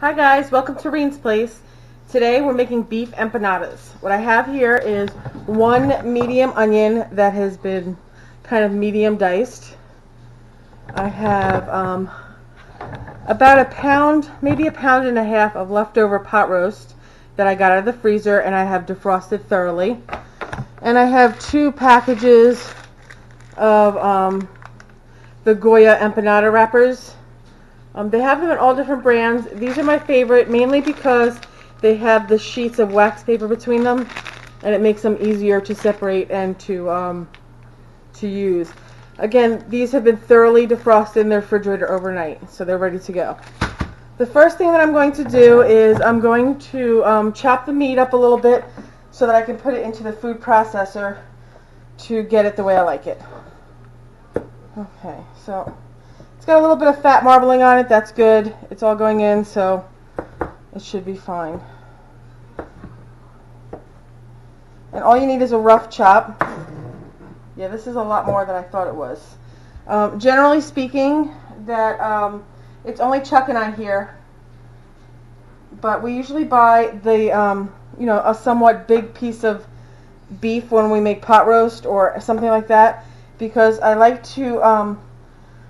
Hi guys, welcome to Reen's Place. Today we're making beef empanadas. What I have here is one medium onion that has been kind of medium diced. I have about a pound, maybe a pound and a half of leftover pot roast that I got out of the freezer and I have defrosted thoroughly. And I have 2 packages of the Goya empanada wrappers. They have them in all different brands. These are my favorite, mainly because they have the sheets of wax paper between them, and it makes them easier to separate and to use. Again, these have been thoroughly defrosted in the refrigerator overnight, so they're ready to go. The first thing that I'm going to do is I'm going to chop the meat up a little bit so that I can put it into the food processor to get it the way I like it. Okay, so it's got a little bit of fat marbling on it. That's good. It's all going in, so it should be fine. And all you need is a rough chop. Yeah, this is a lot more than I thought it was. Generally speaking, that it's only Chuck and I here, but we usually buy the a somewhat big piece of beef when we make pot roast or something like that, because I like to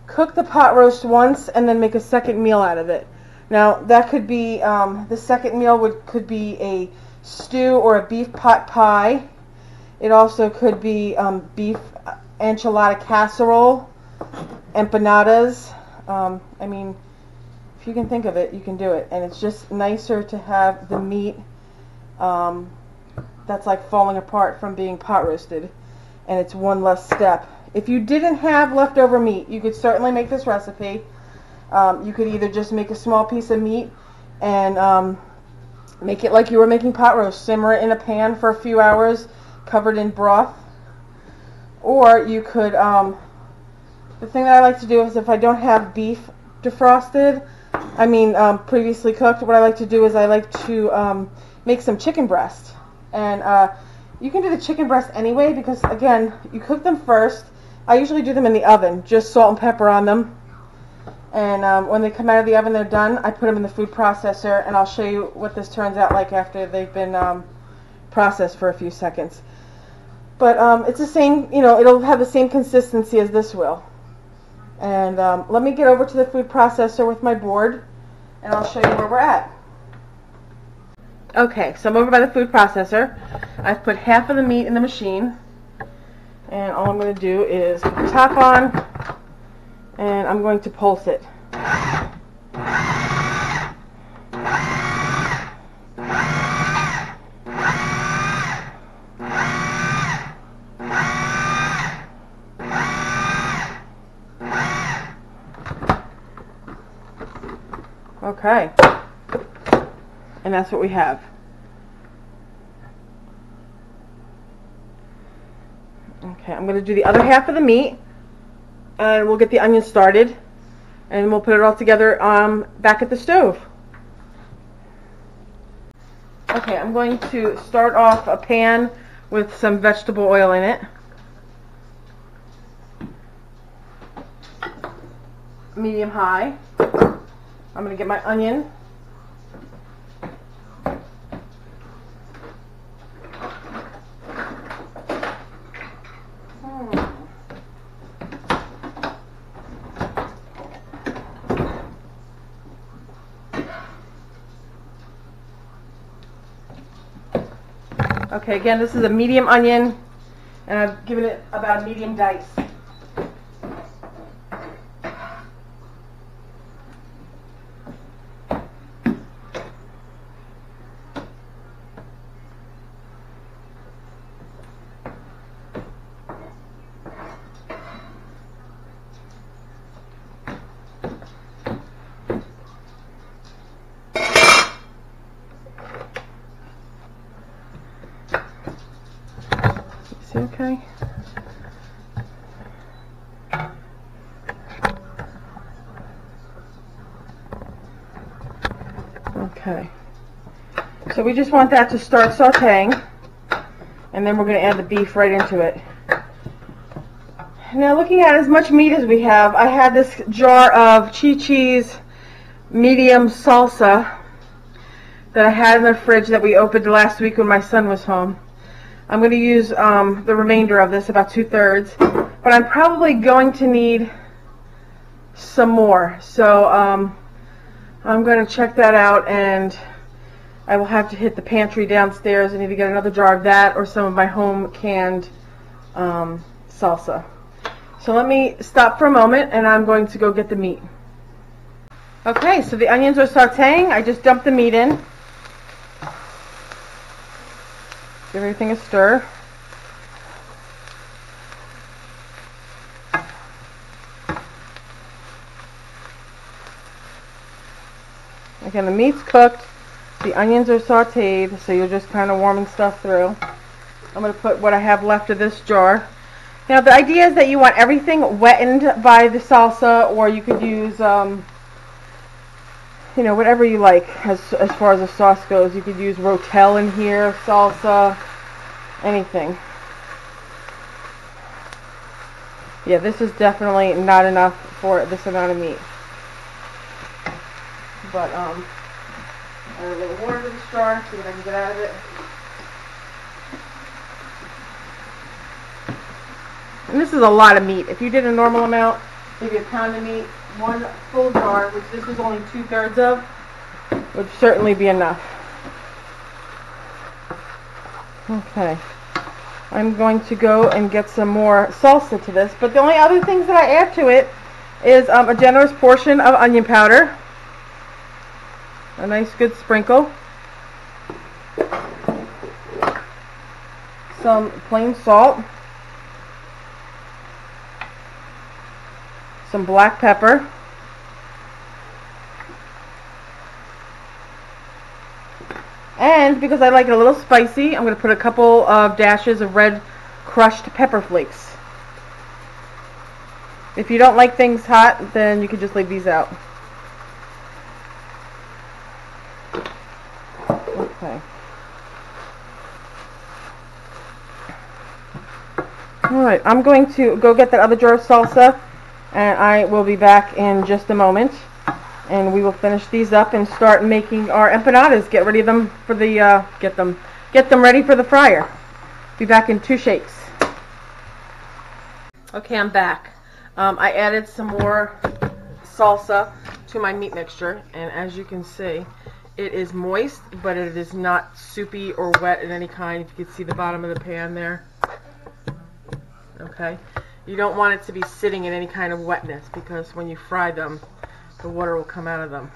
cook the pot roast once and then make a second meal out of it. Now that could be the second meal could be a stew or a beef pot pie. It also could be beef enchilada casserole, empanadas. I mean, if you can think of it, you can do it. And it's just nicer to have the meat that's like falling apart from being pot roasted, and it's one less step. If you didn't have leftover meat, you could certainly make this recipe. You could either just make a small piece of meat and make it like you were making pot roast, simmer it in a pan for a few hours, covered in broth. Or you could, the thing that I like to do is if I don't have beef defrosted, previously cooked, what I like to do is I like to make some chicken breast. And you can do the chicken breast anyway because, again, you cook them first. I usually do them in the oven, just salt and pepper on them. And when they come out of the oven, they're done. I put them in the food processor, and I'll show you what this turns out like after they've been processed for a few seconds. But it's the same, it'll have the same consistency as this will. And let me get over to the food processor with my board, and I'll show you where we're at. Okay, so I'm over by the food processor. I've put half of the meat in the machine. And all I'm going to do is put the top on, and I'm going to pulse it. Okay, and that's what we have. Okay, I'm going to do the other half of the meat, and we'll get the onions started, and we'll put it all together back at the stove. Okay, I'm going to start off a pan with some vegetable oil in it. Medium high. I'm going to get my onion. Okay, again, this is a medium onion, and I've given it about a medium dice. Okay. Okay. So we just want that to start sauteing, and then we're going to add the beef right into it. Now, looking at as much meat as we have, I had this jar of Chi-Chi's medium salsa that I had in the fridge that we opened last week when my son was home. I'm going to use the remainder of this, about 2/3, but I'm probably going to need some more. So I'm going to check that out, and I will have to hit the pantry downstairs. I need to get another jar of that or some of my home canned salsa. So let me stop for a moment, and I'm going to go get the meat. Okay, so the onions are sauteing. I just dumped the meat in. Give everything a stir. Again, the meat's cooked. The onions are sauteed, so you're just kind of warming stuff through. I'm going to put what I have left of this jar. Now, the idea is that you want everything wettened by the salsa, or you could use, you know, whatever you like as far as the sauce goes. You could use Rotel in here, salsa, anything. Yeah, this is definitely not enough for this amount of meat. But add a little water to the jar, see what I can get out of it. And this is a lot of meat. If you did a normal amount, maybe a pound of meat, one full jar, which this is only 2/3 of, would certainly be enough. Okay. I'm going to go and get some more salsa to this, but the only other things that I add to it is a generous portion of onion powder, a nice good sprinkle, some plain salt, some black pepper, and because I like it a little spicy, I'm going to put a couple of dashes of red crushed pepper flakes. If you don't like things hot, then you can just leave these out. Okay. Alright, I'm going to go get that other jar of salsa, and I will be back in just a moment. And we will finish these up and start making our empanadas. Get ready them for the get them ready for the fryer. Be back in 2 shakes. Okay, I'm back. I added some more salsa to my meat mixture, and as you can see, it is moist, but it is not soupy or wet in any kind. If you can see the bottom of the pan there. Okay, you don't want it to be sitting in any kind of wetness, because when you fry them, the water will come out of them.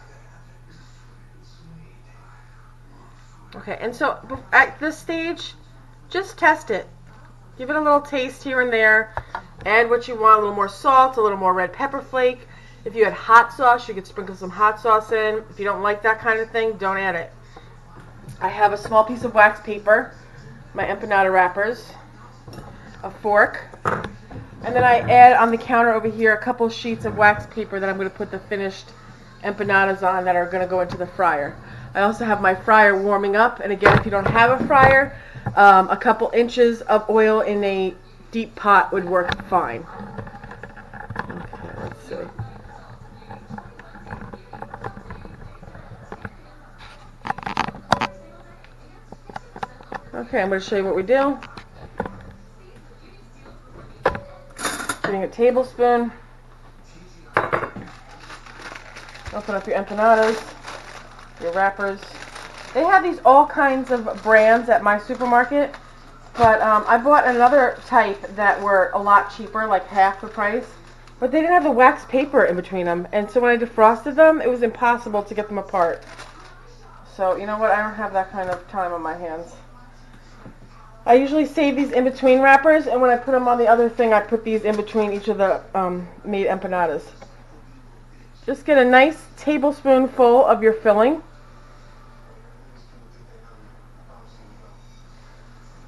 Okay, and so at this stage, just test it. Give it a little taste here and there. Add what you want, a little more salt, a little more red pepper flake. If you had hot sauce, you could sprinkle some hot sauce in. If you don't like that kind of thing, don't add it. I have a small piece of wax paper, my empanada wrappers, a fork, and then I add on the counter over here a couple sheets of wax paper that I'm going to put the finished empanadas on that are going to go into the fryer. I also have my fryer warming up, and again, if you don't have a fryer, a couple inches of oil in a deep pot would work fine. Okay, let's see. Okay, I'm going to show you what we do. Getting a tablespoon. Open up your empanadas, your wrappers. They have these all kinds of brands at my supermarket, but I bought another type that were a lot cheaper, like half the price, but they didn't have the wax paper in between them, and so when I defrosted them, it was impossible to get them apart. So, you know what, I don't have that kind of time on my hands. I usually save these in between wrappers, and when I put them on the other thing, I put these in between each of the made empanadas. Just get a nice tablespoonful of your filling.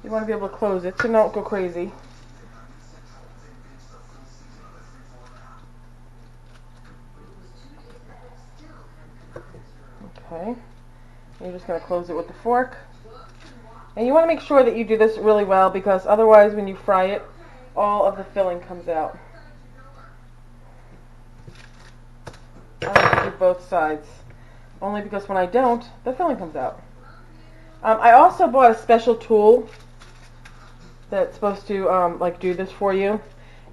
You want to be able to close it so don't go crazy. Okay. You're just going to close it with the fork. And you want to make sure that you do this really well, because otherwise when you fry it, all of the filling comes out. I like to do both sides. only because when I don't, the filling comes out. I also bought a special tool that's supposed to like do this for you.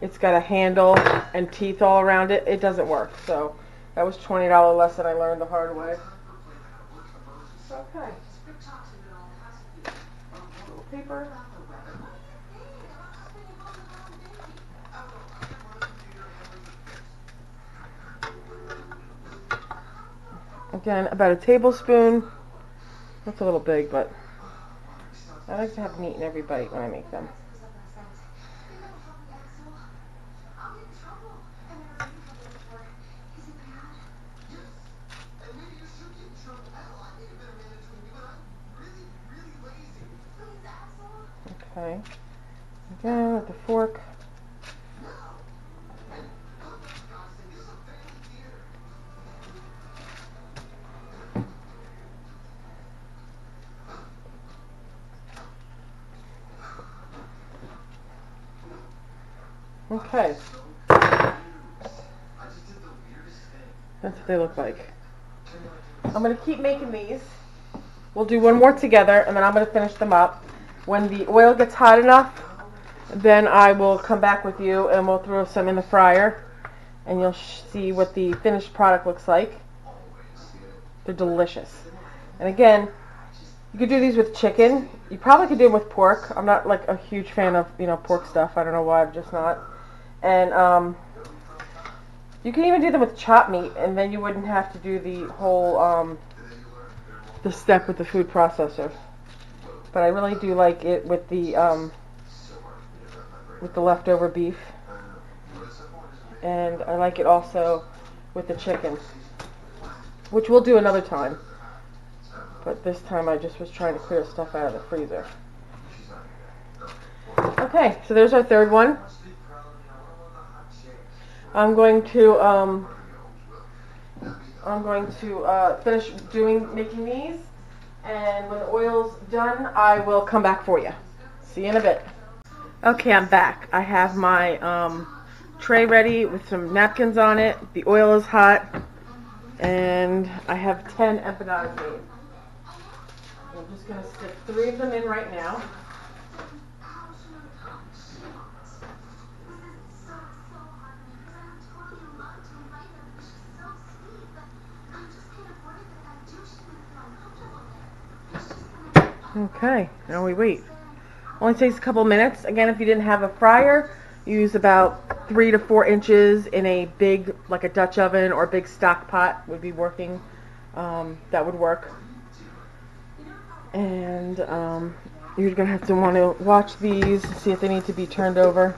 It's got a handle and teeth all around it. It doesn't work, so that was $20 lesson I learned the hard way. Okay. Little paper. Again, about a tablespoon. That's a little big, but I like to have meat in every bite when I make them. Okay. Again, with the fork. Okay. That's what they look like. I'm going to keep making these. We'll do one more together, and then I'm going to finish them up. When the oil gets hot enough, then I will come back with you, and we'll throw some in the fryer, and you'll see what the finished product looks like. They're delicious. And again, you could do these with chicken. You probably could do them with pork. I'm not like a huge fan of, pork stuff. I don't know why, I'm just not. And you can even do them with chopped meat, and then you wouldn't have to do the whole the step with the food processor. But I really do like it with the leftover beef, and I like it also with the chicken, which we'll do another time. But this time I just was trying to clear stuff out of the freezer. Okay, so there's our third one. I'm going to finish making these, and when the oil's done, I will come back for you. See you in a bit. Okay, I'm back. I have my tray ready with some napkins on it. The oil is hot, and I have 10 empanadas made. I'm just going to stick 3 of them in right now. Okay, now we wait. Only takes a couple minutes. Again, if you didn't have a fryer, use about 3 to 4 inches in a big, like a Dutch oven or a big stock pot would be working. That would work. And you're going to have to want to watch these, see if they need to be turned over.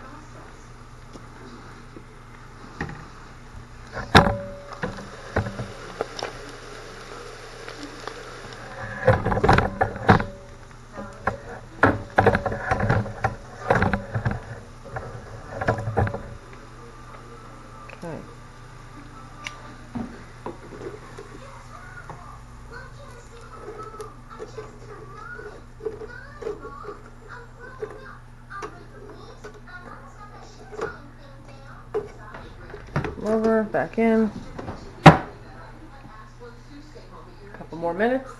Over, back in. A couple more minutes.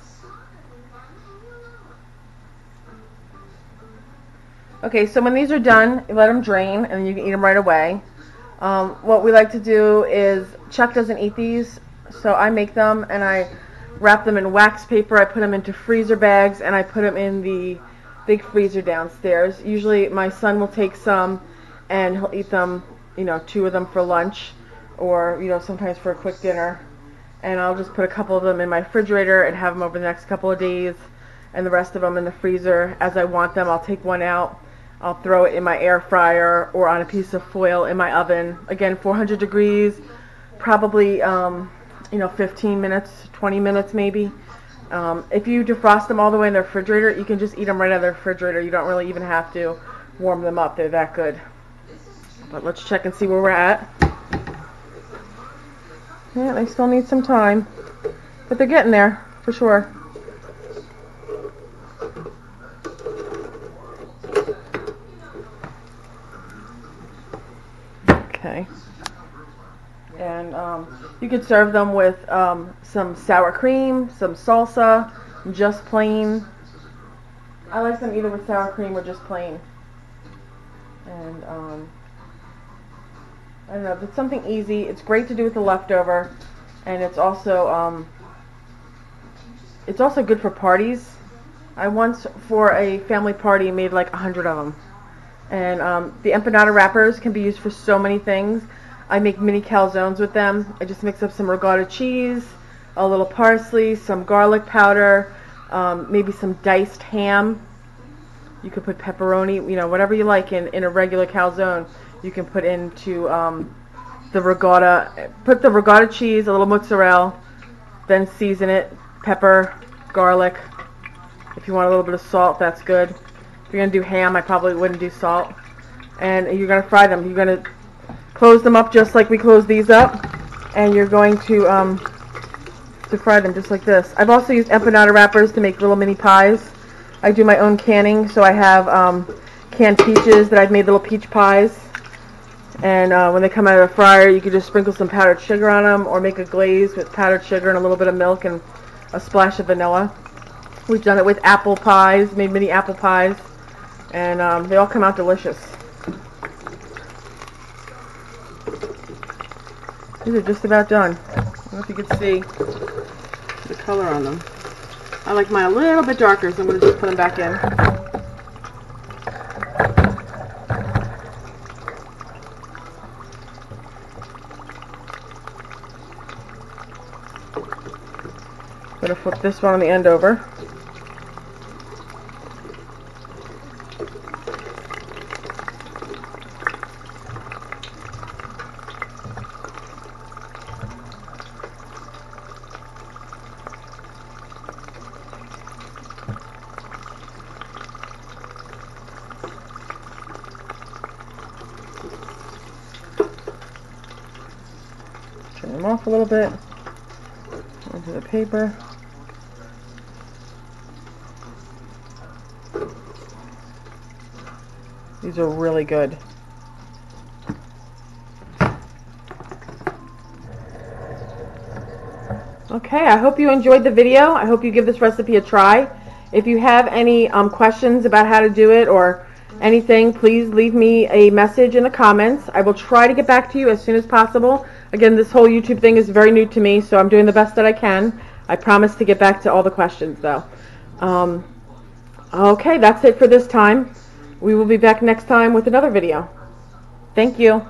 Okay, so when these are done, you let them drain, and you can eat them right away. What we like to do is, Chuck doesn't eat these, so I make them, and I wrap them in wax paper. I put them into freezer bags, and I put them in the big freezer downstairs. Usually my son will take some, and he'll eat them, 2 of them for lunch, or sometimes for a quick dinner, and I'll just put a couple of them in my refrigerator and have them over the next couple of days, and the rest of them in the freezer as I want them. I'll take one out, I'll throw it in my air fryer or on a piece of foil in my oven, again 400 degrees, probably 15 minutes, 20 minutes maybe. If you defrost them all the way in the refrigerator, you can just eat them right out of the refrigerator. You don't really even have to warm them up, they're that good. But let's check and see where we're at. Yeah, they still need some time, but they're getting there for sure. Okay. And you could serve them with some sour cream, some salsa, just plain. I like them either with sour cream or just plain. And I don't know, if it's something easy, it's great to do with the leftover, and it's also good for parties. I once, for a family party, made like 100 of them. And the empanada wrappers can be used for so many things. I make mini calzones with them. I just mix up some regatta cheese, a little parsley, some garlic powder, maybe some diced ham. You could put pepperoni, you know, whatever you like in a regular calzone. You can put into the regatta. Put the regatta cheese, a little mozzarella, then season it, pepper, garlic. If you want a little bit of salt, that's good. If you're going to do ham, I probably wouldn't do salt. And you're going to fry them. You're going to close them up just like we close these up. And you're going to fry them just like this. I've also used empanada wrappers to make little mini pies. I do my own canning, so I have canned peaches that I've made little peach pies. And when they come out of the fryer, you can just sprinkle some powdered sugar on them, or make a glaze with powdered sugar and a little bit of milk and a splash of vanilla. We've done it with apple pies, made mini apple pies, and they all come out delicious. These are just about done. I don't know if you can see the color on them. I like mine a little bit darker, so I'm going to just put them back in. I'm going to flip this one on the end over. Turn them off a little bit onto the paper. These are really good. Okay, I hope you enjoyed the video. I hope you give this recipe a try. If you have any questions about how to do it or anything, please leave me a message in the comments. I will try to get back to you as soon as possible. Again, this whole YouTube thing is very new to me, so I'm doing the best that I can. I promise to get back to all the questions, though. Okay, that's it for this time. We will be back next time with another video. Thank you.